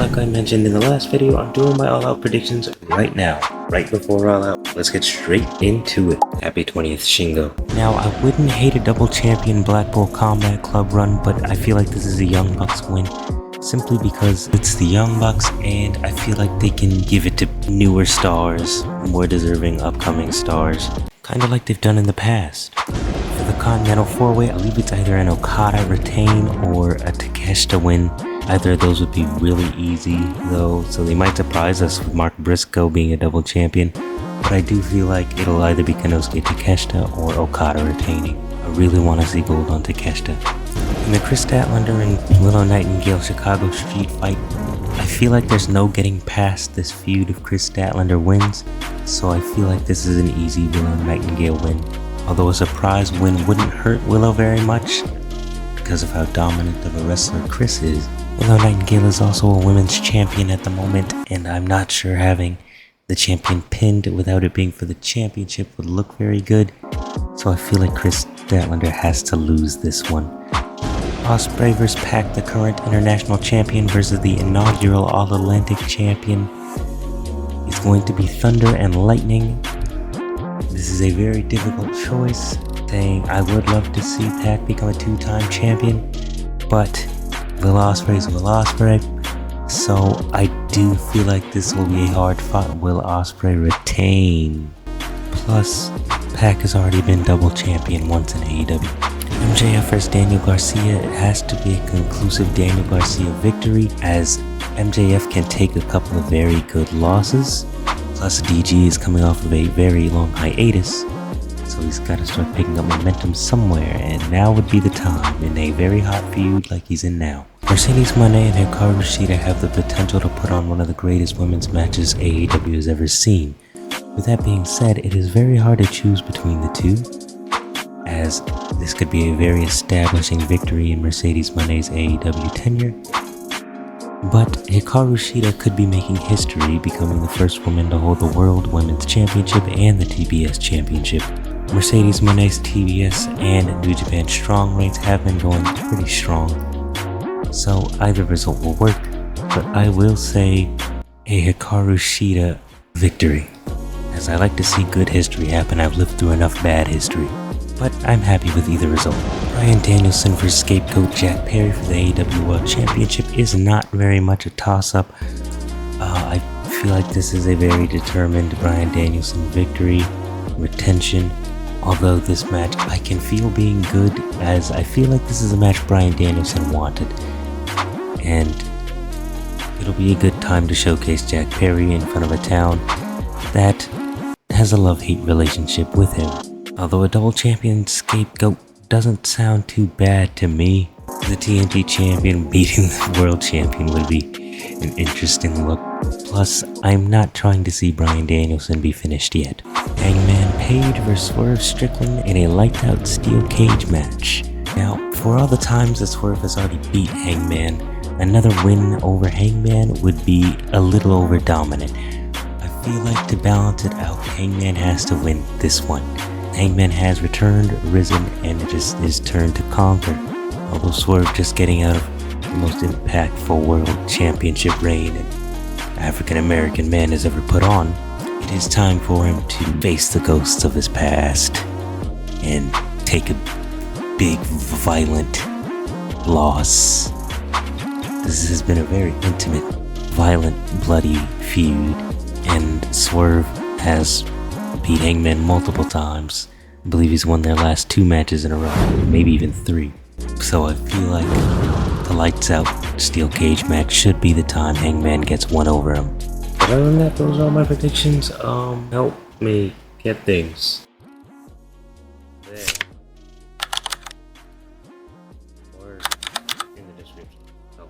like I mentioned in the last video, I'm doing my All Out predictions right now. Right before All Out, let's get straight into it. Happy 20th, Shingo. Now, I wouldn't hate a double champion Blackpool Combat Club run, but I feel like this is a Young Bucks win. Simply because it's the Young Bucks, and I feel like they can give it to newer stars, more deserving upcoming stars. Kinda like they've done in the past. For the Continental 4-Way, I believe it's either an Okada retain or a Takeshita win. Either of those would be really easy though, so they might surprise us with Mark Briscoe being a double champion. But I do feel like it'll either be Konosuke Takeshita or Okada retaining. I really want to see gold on Takeshita. In the Kris Statlander and Willow Nightingale Chicago Street fight, I feel like there's no getting past this feud if Kris Statlander wins, so I feel like this is an easy Willow Nightingale win. Although a surprise win wouldn't hurt Willow very much, because of how dominant of a wrestler Kris is. Willow Nightingale is also a women's champion at the moment, and I'm not sure having the champion pinned without it being for the championship would look very good, so I feel like Kris Statlander has to lose this one. Ospreay vs. Pac, the current international champion versus the inaugural All-Atlantic champion, is going to be Thunder and Lightning. This is a very difficult choice, saying I would love to see Pac become a two-time champion, but Will Ospreay is Will Ospreay, so I do feel like this will be a hard fought Will Ospreay retain. Plus, Pac has already been double champion once in AEW. MJF vs. Daniel Garcia, it has to be a conclusive Daniel Garcia victory, as MJF can take a couple of very good losses. Plus DG is coming off of a very long hiatus, so he's got to start picking up momentum somewhere, and now would be the time in a very hot feud like he's in now. Mercedes Moné and Hikaru Shida have the potential to put on one of the greatest women's matches AEW has ever seen. With that being said, it is very hard to choose between the two, as this could be a very establishing victory in Mercedes Moné's AEW tenure. But Hikaru Shida could be making history, becoming the first woman to hold the World Women's Championship and the TBS Championship. Mercedes Moné's TBS and New Japan Strong reigns have been going pretty strong, so either result will work, but I will say a Hikaru Shida victory, as I like to see good history happen. I've lived through enough bad history, but I'm happy with either result. Bryan Danielson vs. Scapegoat Jack Perry for the AEW World Championship is not very much a toss-up. I feel like this is a very determined Bryan Danielson victory, retention, although this match I can feel being good, as I feel like this is a match Bryan Danielson wanted, and it'll be a good time to showcase Jack Perry in front of a town that has a love-hate relationship with him. Although a double champion Scapegoat doesn't sound too bad to me, the TNT champion beating the world champion would be an interesting look. Plus, I'm not trying to see Bryan Danielson be finished yet. Hangman Page vs. Swerve Strickland in a lights-out steel cage match. Now, for all the times that Swerve has already beat Hangman, another win over Hangman would be a little over-dominant. I feel like to balance it out, Hangman has to win this one. Hangman has returned, risen, and it is his turn to conquer. Although Swerve just getting out of the most impactful world championship reign an African American man has ever put on, it is time for him to face the ghosts of his past and take a big, violent loss. This has been a very intimate, violent, bloody feud, and Swerve has beat Hangman multiple times. I believe he's won their last 2 matches in a row, maybe even 3. So I feel like the lights out steel cage match should be the time Hangman gets one over him. But other than that, those are my predictions. Help me get things. There. Or in the description. So,